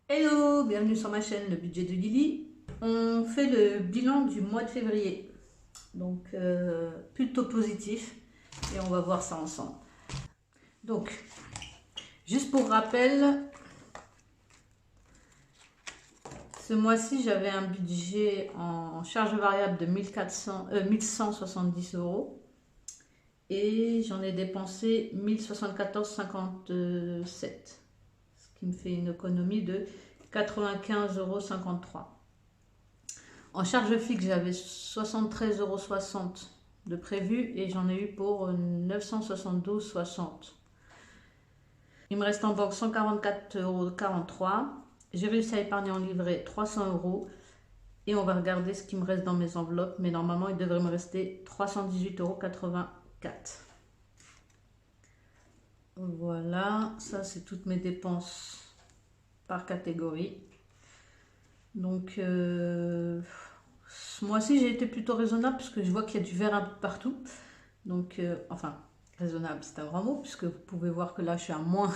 Hello, bienvenue sur ma chaîne Le Budget de Lily. On fait le bilan du mois de février, donc plutôt positif et on va voir ça ensemble. Donc, juste pour rappel, ce mois-ci j'avais un budget en charge variable de 1170 euros et j'en ai dépensé 1074,57 €, ce qui me fait une économie de 95,53 €. En charge fixe, j'avais 73,60 € de prévu et j'en ai eu pour 972,60 €. Il me reste en banque 144,43 €. J'ai réussi à épargner en livret 300 € et on va regarder ce qui me reste dans mes enveloppes. Mais normalement, il devrait me rester 318,84 €. Voilà, ça c'est toutes mes dépenses par catégorie. Donc, ce mois-ci, j'ai été plutôt raisonnable puisque je vois qu'il y a du vert un peu partout. Donc, enfin, raisonnable, c'est un grand mot puisque vous pouvez voir que là, je suis à moins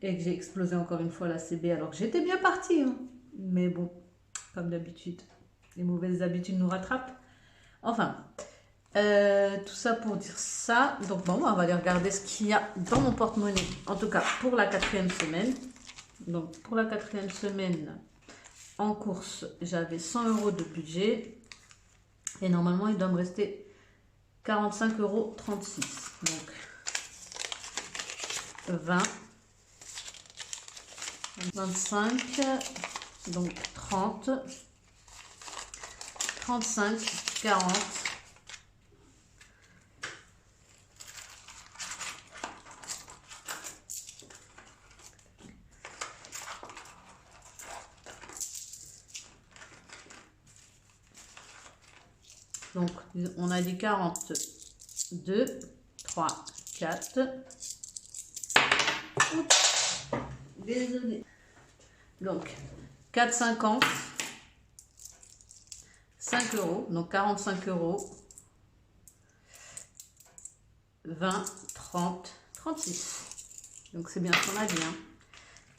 et que j'ai explosé encore une fois la CB alors que j'étais bien partie. Hein. Mais bon, comme d'habitude, les mauvaises habitudes nous rattrapent. Enfin, tout ça pour dire ça. Donc, bon, on va aller regarder ce qu'il y a dans mon porte-monnaie. En tout cas, pour la 4e semaine. Donc, pour la 4e semaine, en course, j'avais 100 € de budget. Et normalement, il doit me rester 45,36 €. Donc, 20, 25, donc 30, 35, 40, donc on a dit 42, 3, 4. Oups, désolé. Donc 4,50, 5 €, donc 45 €, 20, 30, 36. Donc c'est bien ce qu'on a dit, hein.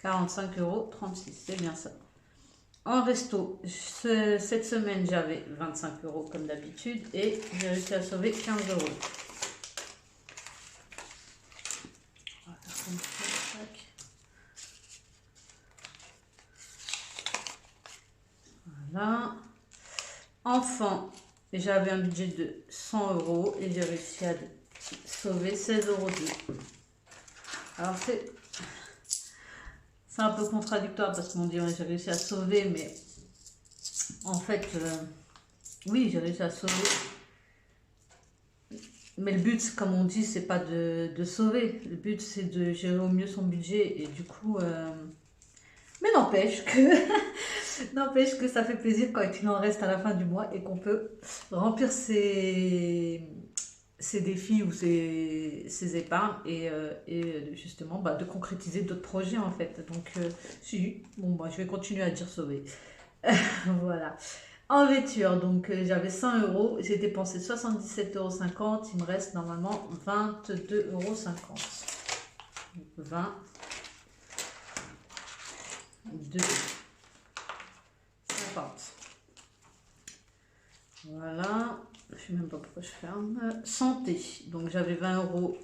45,36 €, c'est bien ça. En resto, cette semaine, j'avais 25 € comme d'habitude et j'ai réussi à sauver 15 €. On va faire comme ça, tac. Voilà. Enfant, j'avais un budget de 100 € et j'ai réussi à sauver 16,02 €. Alors c'est un peu contradictoire parce qu'on dirait j'ai réussi à sauver, mais en fait, oui, j'ai réussi à sauver. Mais le but, comme on dit, c'est pas de sauver. Le but, c'est de gérer au mieux son budget. Et du coup, mais n'empêche que, n'empêche que ça fait plaisir quand il en reste à la fin du mois et qu'on peut remplir ses défis ou ses épargnes et justement de concrétiser d'autres projets en fait. Donc, si, bon, je vais continuer à dire sauver. Voilà. En vêture, donc j'avais 100 €, j'ai dépensé 77,50 €, il me reste normalement 22,50 €. 20, 2, 50. Voilà, je ne sais même pas pourquoi je ferme. Santé, donc j'avais 20 €,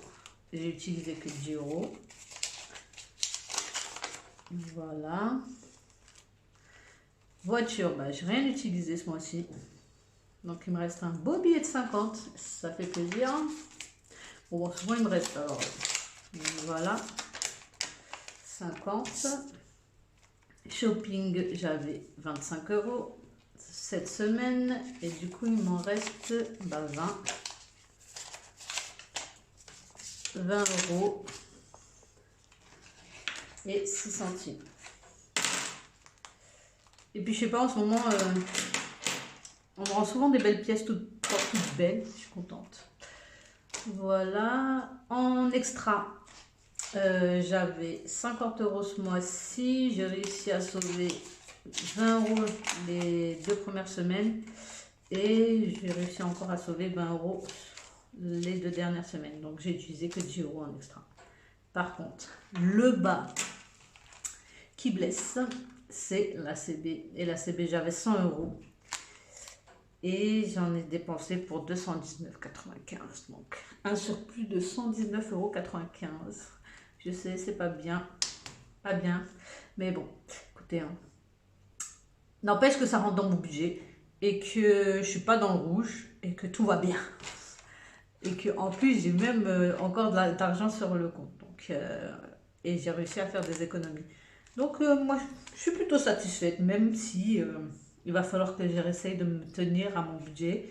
j'ai utilisé que 10 €. Voilà. Voiture, j'ai rien utilisé ce mois-ci. Donc il me reste un beau billet de 50, ça fait plaisir. Bon, souvent il me reste alors. Voilà. 50. Shopping, j'avais 25 € cette semaine. Et du coup, il m'en reste 20. 20 € et 6 centimes. Et puis, je sais pas, en ce moment, on me rend souvent des belles pièces toutes belles. Je suis contente. Voilà. En extra, j'avais 50 € ce mois-ci. J'ai réussi à sauver 20 € les 2 premières semaines. Et j'ai réussi encore à sauver 20 € les 2 dernières semaines. Donc, j'ai utilisé que 10 € en extra. Par contre, le bas, qui blesse, c'est la CB. Et la CB, j'avais 100 euros. Et j'en ai dépensé pour 219,95. Donc, un surplus de 119,95 euros. Je sais, c'est pas bien. Pas bien. Mais bon, écoutez, hein. N'empêche que ça rentre dans mon budget. Et que je suis pas dans le rouge. Et que tout va bien. Et que en plus, j'ai même encore d'argent sur le compte. Donc, et j'ai réussi à faire des économies. Donc, moi, je suis plutôt satisfaite. Même si... il va falloir que j'essaye de me tenir à mon budget.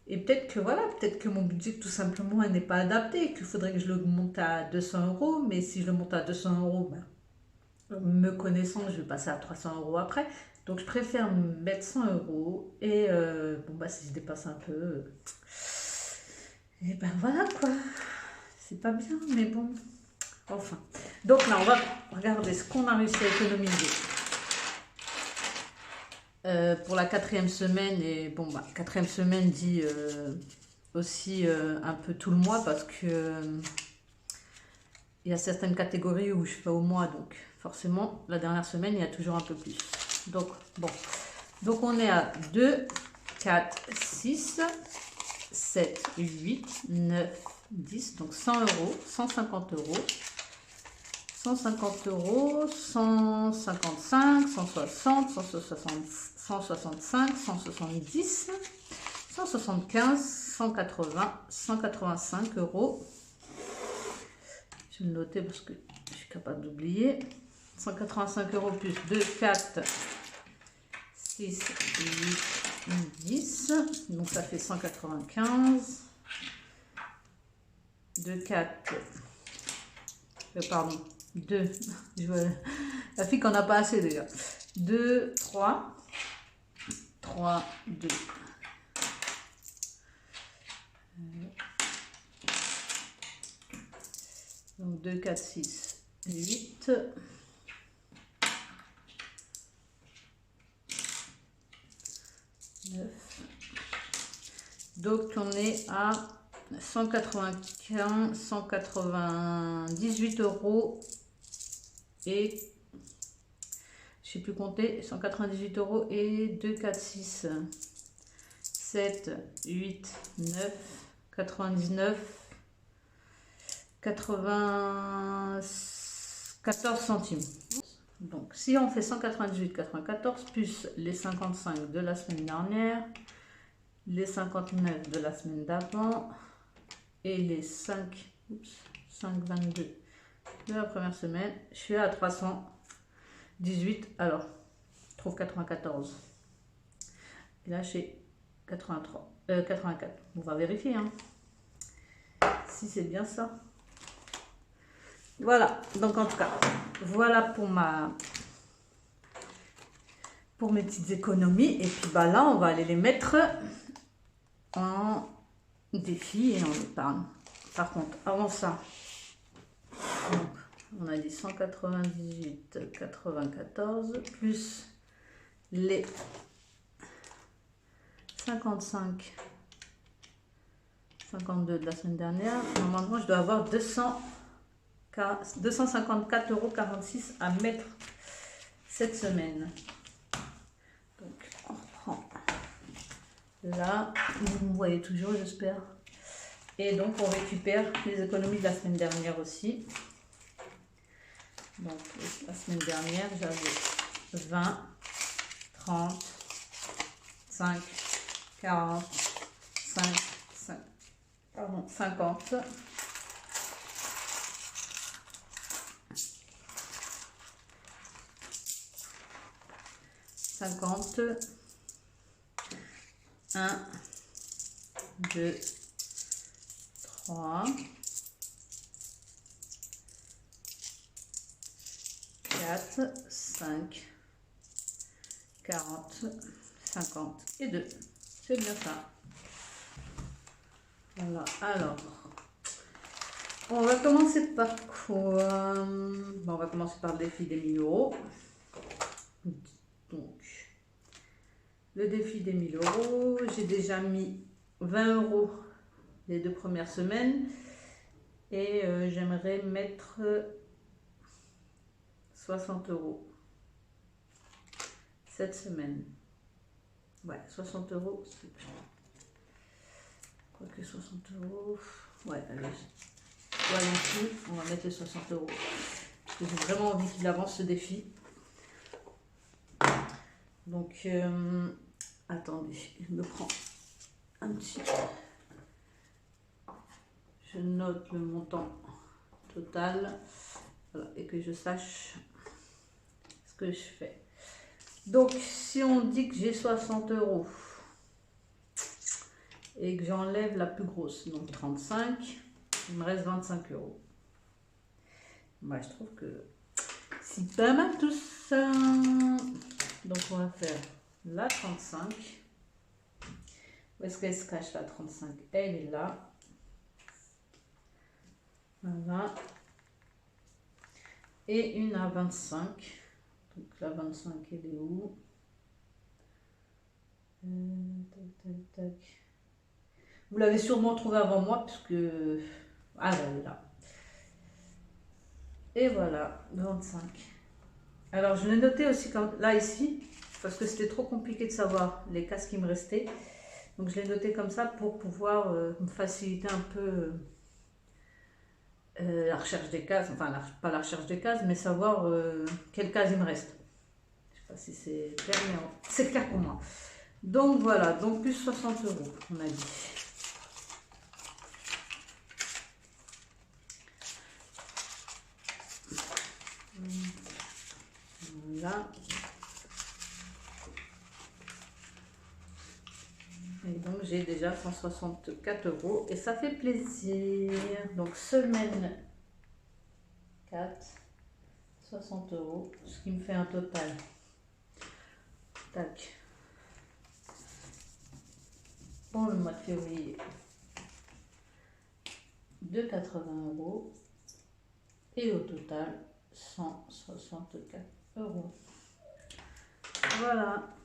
Et peut-être que voilà, peut-être que mon budget tout simplement n'est pas adapté, qu'il faudrait que je le monte à 200 euros. Mais si je le monte à 200 euros, ben, me connaissant, je vais passer à 300 euros après. Donc je préfère mettre 100 euros. Et bon, bah, si je dépasse un peu, et ben voilà quoi. C'est pas bien, mais bon. Enfin. Donc là, on va regarder ce qu'on a réussi à économiser. Pour la 4e semaine, et bon bah 4e semaine dit aussi un peu tout le mois, parce que il y a certaines catégories où je fais au mois, donc forcément la dernière semaine il y a toujours un peu plus. Donc bon, donc on est à 2, 4, 6, 7, 8, 9, 10, donc 100 euros, 150 euros. 150 euros, 155, 160, 165, 170, 175, 180, 185 euros. Je vais le noter parce que je suis capable d'oublier. 185 euros plus 2, 4, 6, 8, 10. Donc ça fait 195. 2, 4. Pardon. 2, la fille qu'on n'a pas assez déjà. 2, 3, 3, 2. Donc 2, 4, 6, 8. 9. Donc on est à 195, 198 euros. Et je sais plus compter, 198 euros et 2, 4, 6, 7, 8, 9, 99, 94 centimes. Donc si on fait 198,94 plus les 55 de la semaine dernière, les 59 de la semaine d'avant et les 5,22 de la première semaine, je suis à 318. Alors, je trouve 94. Et là, j'ai 83, 84. On va vérifier, hein, si c'est bien ça. Voilà. Donc, en tout cas, voilà pour mes petites économies. Et puis, bah là, on va aller les mettre en défi et en épargne. Par contre, avant ça, donc, on a dit 198,94 plus les 55, 52 de la semaine dernière. Normalement, je dois avoir 254,46 euros à mettre cette semaine. Donc, on reprend là. Vous me voyez toujours, j'espère. Et donc, on récupère les économies de la semaine dernière aussi. Donc, la semaine dernière, j'avais 20, 30, 5, 40, 50. 50. 1, 2, 3, 4, 5, 40, 50 et 2. C'est bien ça. Voilà. Alors, on va commencer par quoi? Bon, on va commencer par le défi des 1000 euros. Donc, le défi des 1000 euros, j'ai déjà mis 20 euros les 2 premières semaines et j'aimerais mettre 60 euros cette semaine. Ouais, 60 euros. Quoique 60 euros. Ouais, allez. Ouais, non plus, on va mettre les 60 euros. Parce que j'ai vraiment envie qu'il avance ce défi. Donc, attendez, je me prends un petit. Je note le montant total. Voilà, et que je sache ce que je fais. Donc, si on dit que j'ai 60 euros et que j'enlève la plus grosse, donc 35, il me reste 25 euros. Moi, je trouve que c'est pas mal tout ça. Donc, on va faire la 35. Où est-ce qu'elle se cache la 35? Elle est là. Voilà. Et une à 25. Donc, la 25, elle est où? Tac, tac, tac. Vous l'avez sûrement trouvé avant moi, puisque... Ah, elle est là. Et voilà, 25. Alors, je l'ai noté aussi comme là, ici, parce que c'était trop compliqué de savoir les cases qui me restaient. Donc, je l'ai noté comme ça pour pouvoir me faciliter un peu la recherche des cases. Enfin, pas la recherche des cases, mais savoir quelles cases il me reste. Je sais pas si c'est clair, mais c'est clair pour moi. Donc, voilà. Donc, plus 60 euros, on a dit. Voilà. Et donc j'ai déjà 164 euros et ça fait plaisir. Donc semaine 4, 60 euros, ce qui me fait un total. Tac. Pour le mois de février, de 80 euros et au total 164 euros. Voilà.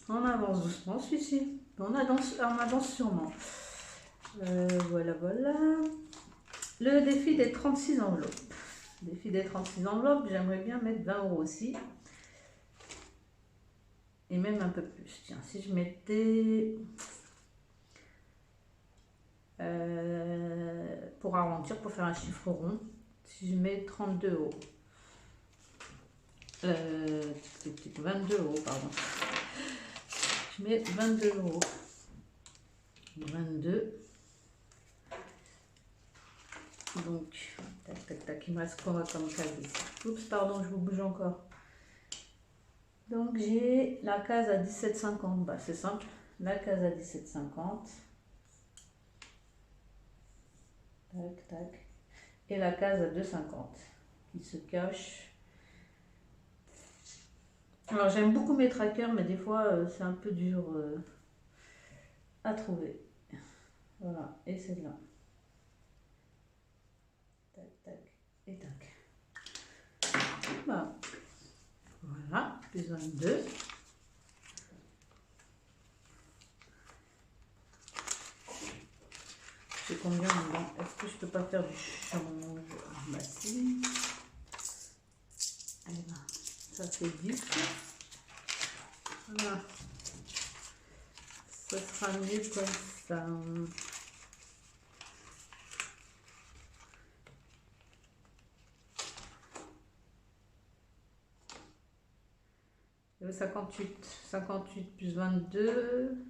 On avance doucement celui-ci. On avance sûrement. Voilà, voilà. Le défi des 36 enveloppes. Le défi des 36 enveloppes, j'aimerais bien mettre 20 euros aussi. Et même un peu plus. Tiens, si je mettais... pour arrondir, pour faire un chiffre rond, si je mets 32 euros. 22 euros, pardon. Je mets 22 euros. 22. Donc, tac, tac, tac. Il me reste quoi comme case ici? Oups, pardon, je vous bouge encore. Donc, j'ai la case à 17,50. Bah, c'est simple. La case à 17,50. Tac, tac. Et la case à 2,50 qui se cache. Alors, j'aime beaucoup mes trackers, mais des fois, c'est un peu dur à trouver. Voilà, et celle-là. Tac, tac, et tac. Voilà, voilà, plus 22. J'ai combien dedans? Est-ce que je peux pas faire du change? Bah si. Et ben, ça fait 10. Voilà. Ça sera mieux comme ça. Il y avait 58. 58 plus 22.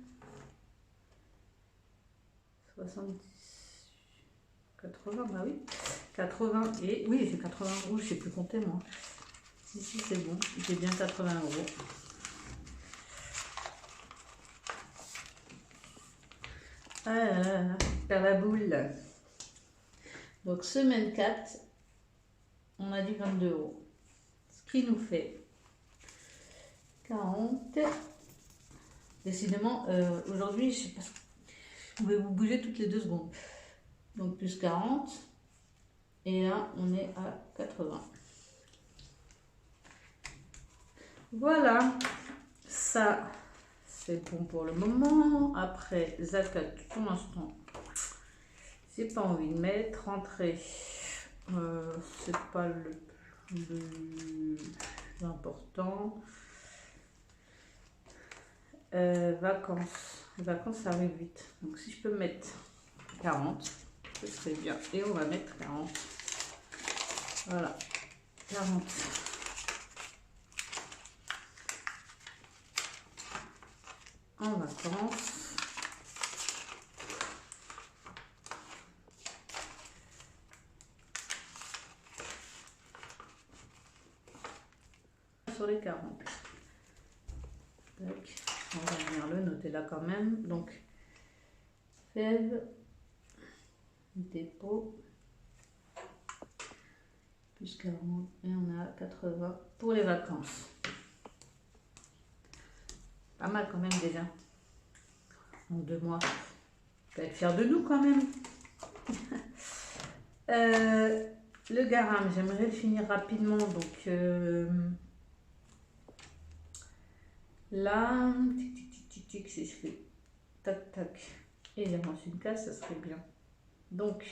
70. 80, bah oui. 80 et... Oui, j'ai 80 euros, je sais plus compter moi. Si, si, c'est bon. J'ai bien 80 euros. Ah là là là, faire la boule. Donc, semaine 4, on a dit 22 euros. Ce qui nous fait 40. Décidément, aujourd'hui, je sais pas, vous pouvez vous bouger toutes les 2 secondes. Donc, plus 40. Et là, on est à 80. Voilà. Ça, c'est bon pour le moment. Après, zakat, pour l'instant, j'ai pas envie de mettre. Rentrée, c'est pas le plus important. Vacances. Les vacances, ça arrive vite. Donc si je peux mettre 40, ce serait bien. Et on va mettre 40. Voilà. 40. En vacances. Sur les 40. Tac. On va venir le noter là quand même. Donc, fève, dépôt, plus 40, et on a 80 pour les vacances. Pas mal quand même déjà. En 2 mois. On peut être fier de nous quand même. Le garam, j'aimerais le finir rapidement. Donc là, tic tic tic tic tic, si je fais tac tac et j'avance une case, ça serait bien. Donc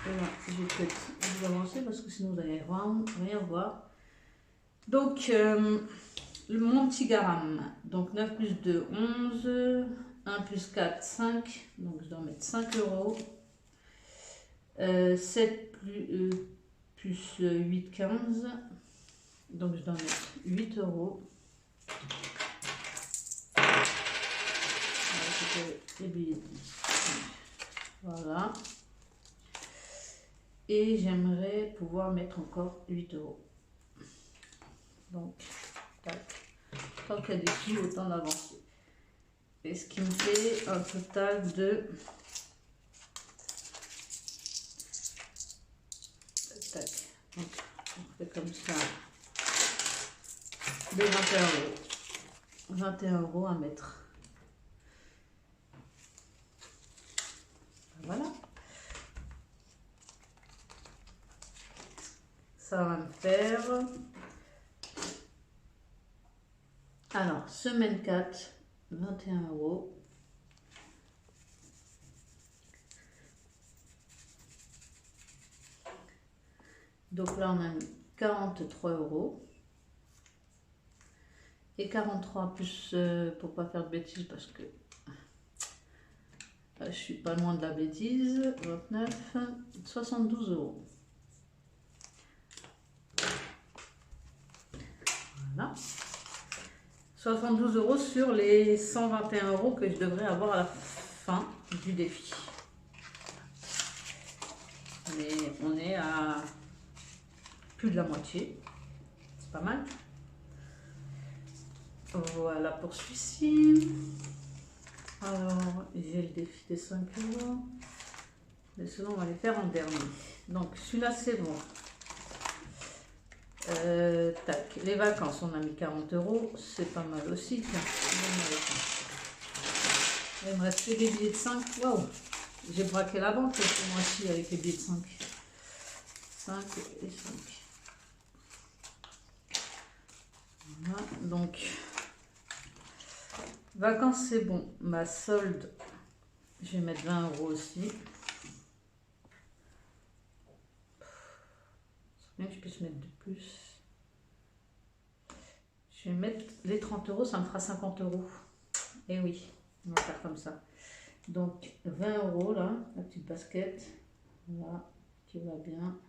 voilà, je vais peut-être vous avancer parce que sinon vous allez rien voir. Donc mon petit garam, donc 9 plus 2, 11, 1 plus 4, 5, donc je dois mettre 5 euros. 7 plus 8, 15, donc je dois mettre 8 euros. Les billets de 10. Voilà. Et j'aimerais pouvoir mettre encore 8 euros. Donc, tac. Tant qu'il y a des sous, autant d'avancer. Et ce qui me fait un total de... Tac. Donc, on fait comme ça. De 21 euros. 21 euros à mettre. Voilà. Ça va me faire... Alors, semaine 4, 21 euros. Donc là, on a mis 43 euros. Et 43 plus, pour pas faire de bêtises, parce que je suis pas loin de la bêtise. 29, 72 euros. Voilà. 72 euros sur les 121 euros que je devrais avoir à la fin du défi. Mais on est à plus de la moitié. C'est pas mal. Voilà pour celui-ci. Alors, j'ai le défi des 5 euros. Mais sinon, on va les faire en dernier. Donc, celui-là, c'est bon. Tac, les vacances, on a mis 40 euros. C'est pas mal aussi. Tiens, il me reste que des billets de 5. Waouh! J'ai braqué la banque ce mois-ci avec les billets de 5. 5 et 5. Voilà, donc... Vacances, c'est bon. Ma solde, je vais mettre 20 euros aussi. C'est bien que je puisse mettre de plus. Je vais mettre les 30 euros, ça me fera 50 euros. Et oui, on va faire comme ça. Donc 20 euros là, la petite basket. Voilà, qui va bien.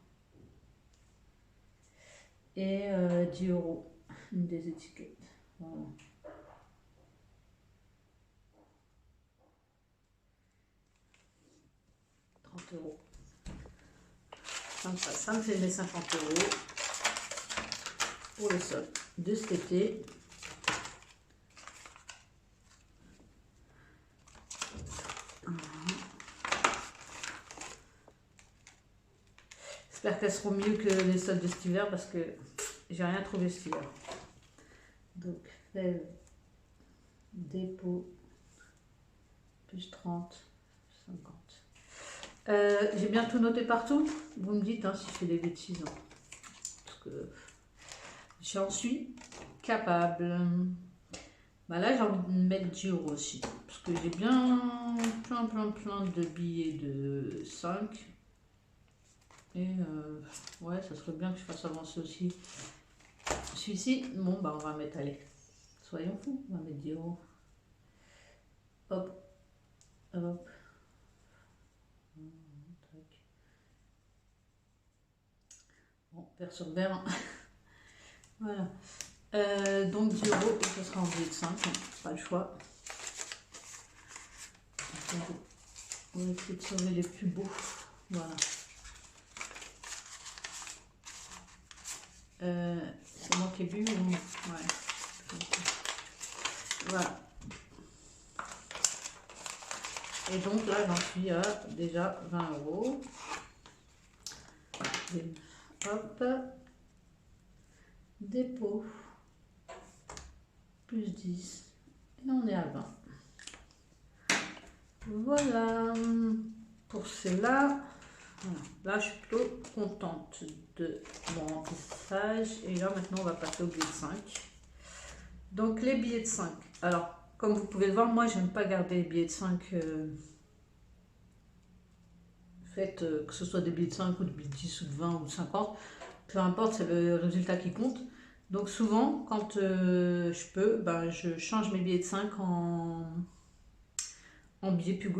Et 10 euros, une des étiquettes. Voilà. Euros. Ça me fait mes 50 euros pour le sol de cet été. J'espère qu'elles seront mieux que les soldes de cet hiver parce que j'ai rien trouvé cet hiver. Donc, fève, dépôt, plus 30, 50. J'ai bien tout noté partout. Vous me dites hein, si je fais des bêtises. Hein. Parce que j'en suis capable. Bah là, j'ai envie de mettre 10 euros aussi. Parce que j'ai bien plein de billets de 5. Et ouais, ça serait bien que je fasse avancer aussi. celui-ci, bon, bah, on va mettre, allez, soyons fous, on va mettre 10 euros. Hop, hop. Bon, vert sur vert. Voilà. Donc 10 euros, et ce sera en billet de 5, hein, pas le choix. On va essayer de sauver les plus beaux. Voilà. C'est moi qui ai bu ou... Ouais. Voilà. Et donc là, j'en suis à déjà 20 euros. Hop. Dépôt. Plus 10. Et on est à 20. Voilà. Pour cela, voilà. Là, je suis plutôt contente de mon remplissage. Et là, maintenant, on va passer au billet de 5. Donc, les billets de 5. Alors, comme vous pouvez le voir, moi, j'aime pas garder les billets de 5. Que ce soit des billets de 5 ou de billets de 10 ou de 20 ou de 50. Peu importe, c'est le résultat qui compte. Donc, souvent, quand je peux, ben, je change mes billets de 5 en billets plus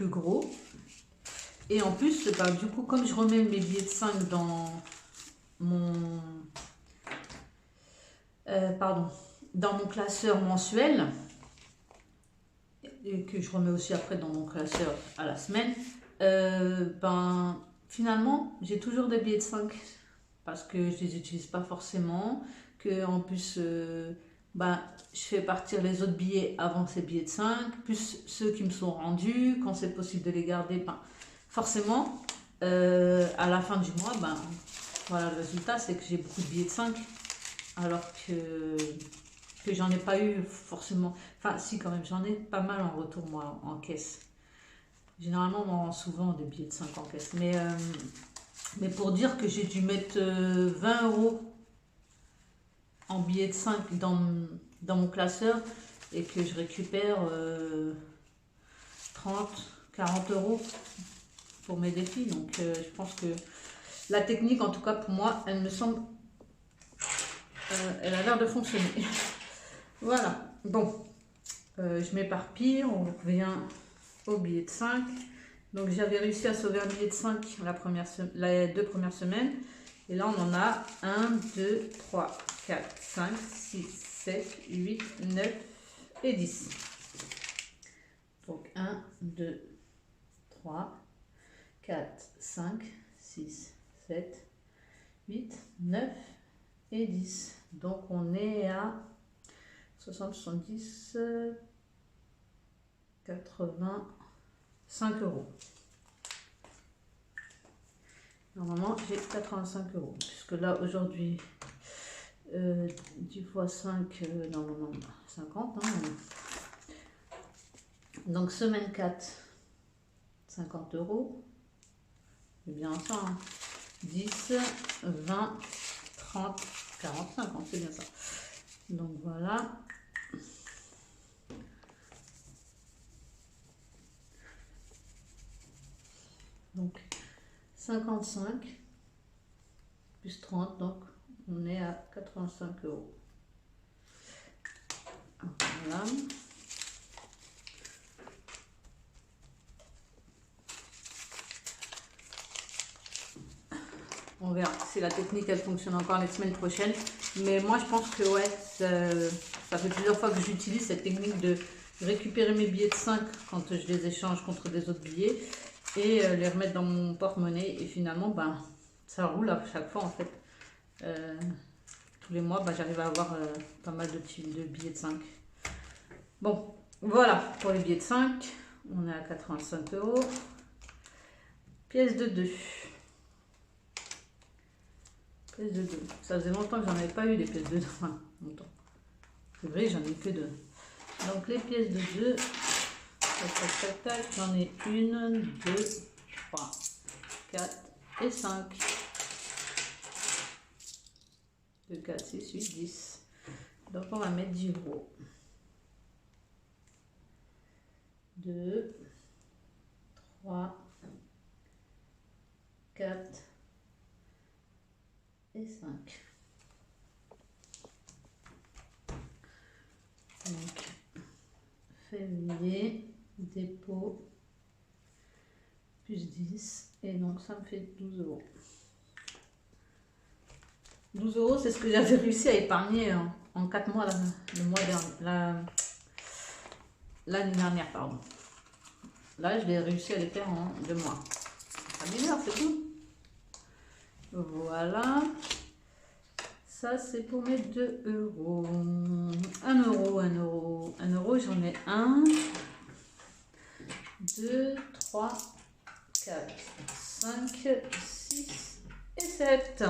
gros. Et en plus, bah, du coup, comme je remets mes billets de 5 dans mon dans mon classeur mensuel, et que je remets aussi après dans mon classeur à la semaine, ben finalement j'ai toujours des billets de 5 parce que je les utilise pas forcément, que en plus ben, je fais partir les autres billets avant ces billets de 5 plus ceux qui me sont rendus, quand c'est possible de les garder, ben, forcément à la fin du mois, ben, voilà, le résultat c'est que j'ai beaucoup de billets de 5 alors que j'en ai pas eu forcément, enfin si quand même, j'en ai pas mal en retour moi en caisse. Généralement on m'en rend souvent des billets de 5 en caisse, mais pour dire que j'ai dû mettre 20 euros en billets de 5 dans mon classeur et que je récupère 30, 40 euros pour mes défis. Donc je pense que la technique, en tout cas pour moi, elle me semble, elle a l'air de fonctionner. Voilà, bon, je m'éparpille, on revient au billet de 5. Donc j'avais réussi à sauver un billet de 5 les 2 premières semaines. Et là on en a 1, 2, 3, 4, 5, 6, 7, 8, 9 et 10. Donc 1, 2, 3, 4, 5, 6, 7, 8, 9 et 10. Donc on est à 60, 70, 85 euros. Normalement, j'ai 85 euros. Puisque là, aujourd'hui, 10 fois 5, normalement 50. Hein. Donc, semaine 4, 50 euros. C'est bien ça. Hein. 10, 20, 30, 45. Hein, c'est bien ça. Donc, voilà. Donc, 55 plus 30, donc on est à 85 euros. Voilà. On verra si la technique elle fonctionne encore les semaines prochaines. Mais moi je pense que ouais, ça fait plusieurs fois que j'utilise cette technique de récupérer mes billets de 5 quand je les échange contre des autres billets et les remettre dans mon porte-monnaie. Et finalement, ben, ça roule à chaque fois en fait. Tous les mois, ben, j'arrive à avoir pas mal de billets de 5. Bon, voilà pour les billets de 5. On est à 85 euros. Pièce de 2. Pièces de 2. Ça faisait longtemps que j'en avais pas eu des pièces de 2. Enfin, longtemps. C'est vrai, j'en ai que 2. Donc les pièces de 2. Tac, tac, tac, tac. J'en ai 1, 2, 3, 4 et 5. 2, 4, 6, 8, 10. Donc on va mettre 10 euros. 2, 3, 4 et 5. dépôt, plus 10, et donc ça me fait 12 euros. 12 euros, c'est ce que j'avais réussi à épargner en 4 mois, le mois dernier, l'année dernière, pardon. Là, je l'ai réussi à les faire en 2 mois. C'est pas bizarre, c'est tout. Voilà. Ça, c'est pour mes 2 euros. 1 euro, 1 euro. 1 euro, j'en ai 1, 2, 3, 4, 5, 6 et 7.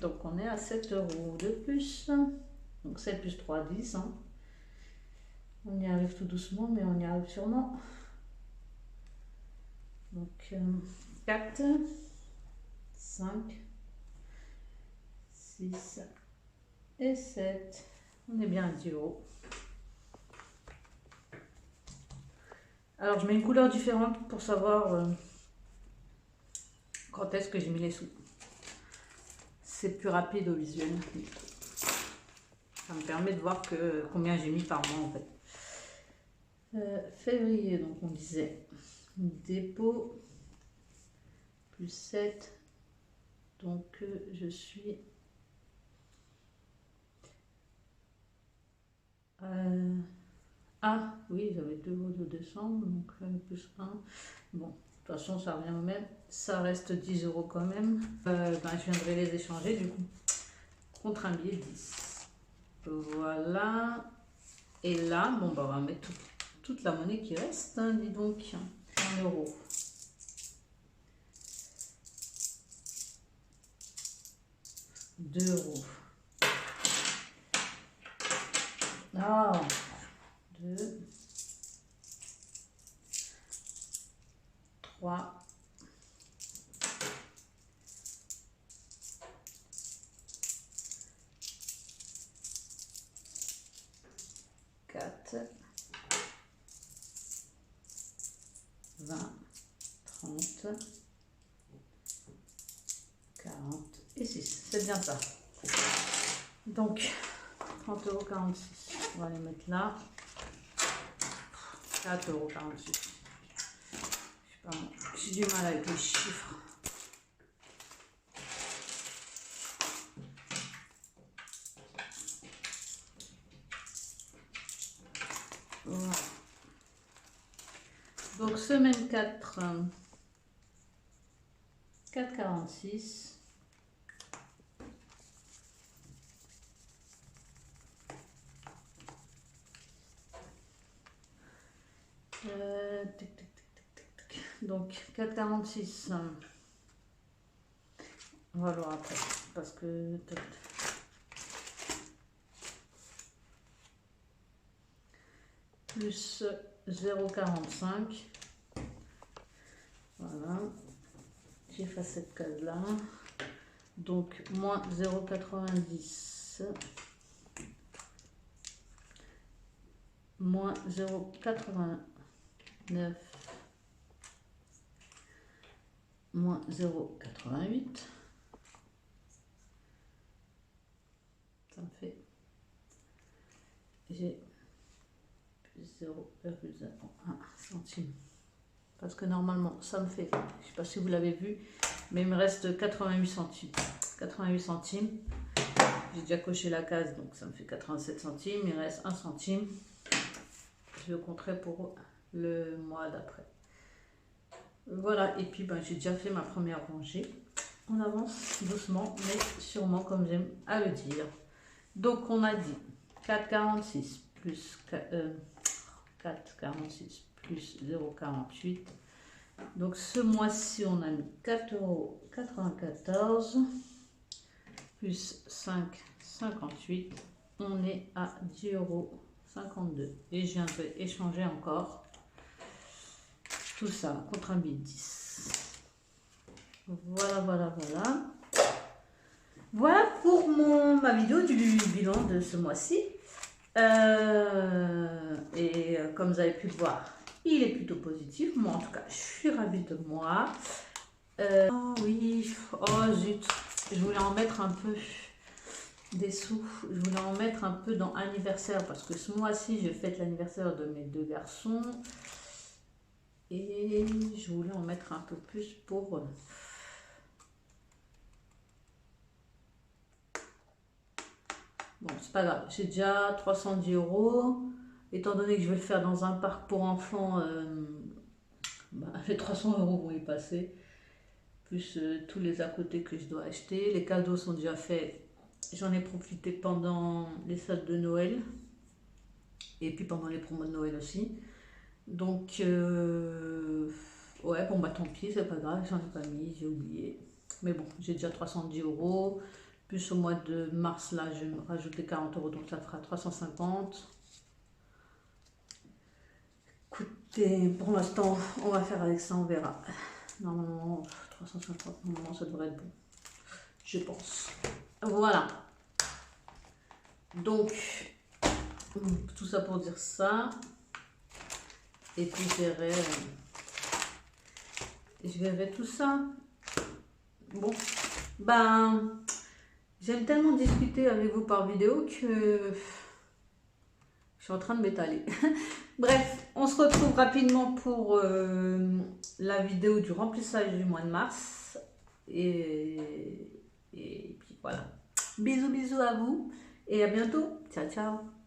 Donc, on est à 7 euros de plus. Donc, 7 plus 3, 10. Hein. On y arrive tout doucement, mais on y arrive sûrement. Donc, 4, 5, 6 et 7. On est bien à 10 euros. Alors, je mets une couleur différente pour savoir quand est-ce que j'ai mis les sous. C'est plus rapide au visuel. Ça me permet de voir combien j'ai mis par mois en fait. Février, donc on disait dépôt plus 7. Donc je suis ah oui, j'avais 2 euros de décembre, donc plus 1. Bon, de toute façon, ça revient au même. Ça reste 10 euros quand même. Je viendrai les échanger du coup contre un billet 10. Voilà. Et là, bon, on va mettre toute la monnaie qui reste. Hein, dis donc, 1 euro. €2. Ah, 2, 3, 4, 20, 30, 40 et 6. C'est bien ça. Donc, 30,46 €. On va les mettre là. 4,46 €. J'ai du mal avec les chiffres. Voilà. Donc, semaine 4, 4,46 €. Donc 4,46 €. On va voir après parce que plus 0,45 €. Voilà, j'efface cette case là, donc moins 0,90 €, moins 0,89, moins 0,88, ça me fait, j'ai plus 0,01 centime, parce que normalement ça me fait, je sais pas si vous l'avez vu, mais il me reste 88 centimes. 88 centimes, j'ai déjà coché la case, donc ça me fait 87 centimes, il reste 1 centime. Je le compterai pour le mois d'après. Voilà, et puis j'ai déjà fait ma première rangée. On avance doucement, mais sûrement, comme j'aime à le dire. Donc, on a dit 4,46 plus 4,46 plus 0,48. Donc, ce mois-ci, on a mis 4,94 € plus 5,58. On est à 10,52 € et je viendrai échanger encore tout ça contre un billet 10. Voilà, voilà, voilà. Voilà pour ma vidéo du bilan de ce mois-ci. Et comme vous avez pu le voir, il est plutôt positif. Moi, en tout cas, je suis ravie de moi. Oh oui, oh zut, je voulais en mettre un peu des sous. Je voulais en mettre un peu dans anniversaire parce que ce mois-ci, je fête l'anniversaire de mes 2 garçons. Et je voulais en mettre un peu plus pour... Bon, c'est pas grave, j'ai déjà 310 euros. Étant donné que je vais le faire dans un parc pour enfants, les 300 euros vont y passer. Plus tous les à côté que je dois acheter. Les cadeaux sont déjà faits. J'en ai profité pendant les soldes de Noël. Et puis pendant les promos de Noël aussi. Donc, ouais, bon bah tant pis, c'est pas grave, j'en ai pas mis, j'ai oublié. Mais bon, j'ai déjà 310 euros. Plus au mois de mars, là, je vais me rajouter 40 euros, donc ça fera 350. Écoutez, pour l'instant, on va faire avec ça, on verra. Normalement, 350, normalement, ça devrait être bon. Je pense. Voilà. Donc, tout ça pour dire ça. Et puis, je verrai tout ça. Bon, ben, j'aime tellement discuter avec vous par vidéo que je suis en train de m'étaler. Bref, on se retrouve rapidement pour la vidéo du remplissage du mois de mars. Et puis voilà. Bisous, bisous à vous et à bientôt. Ciao, ciao.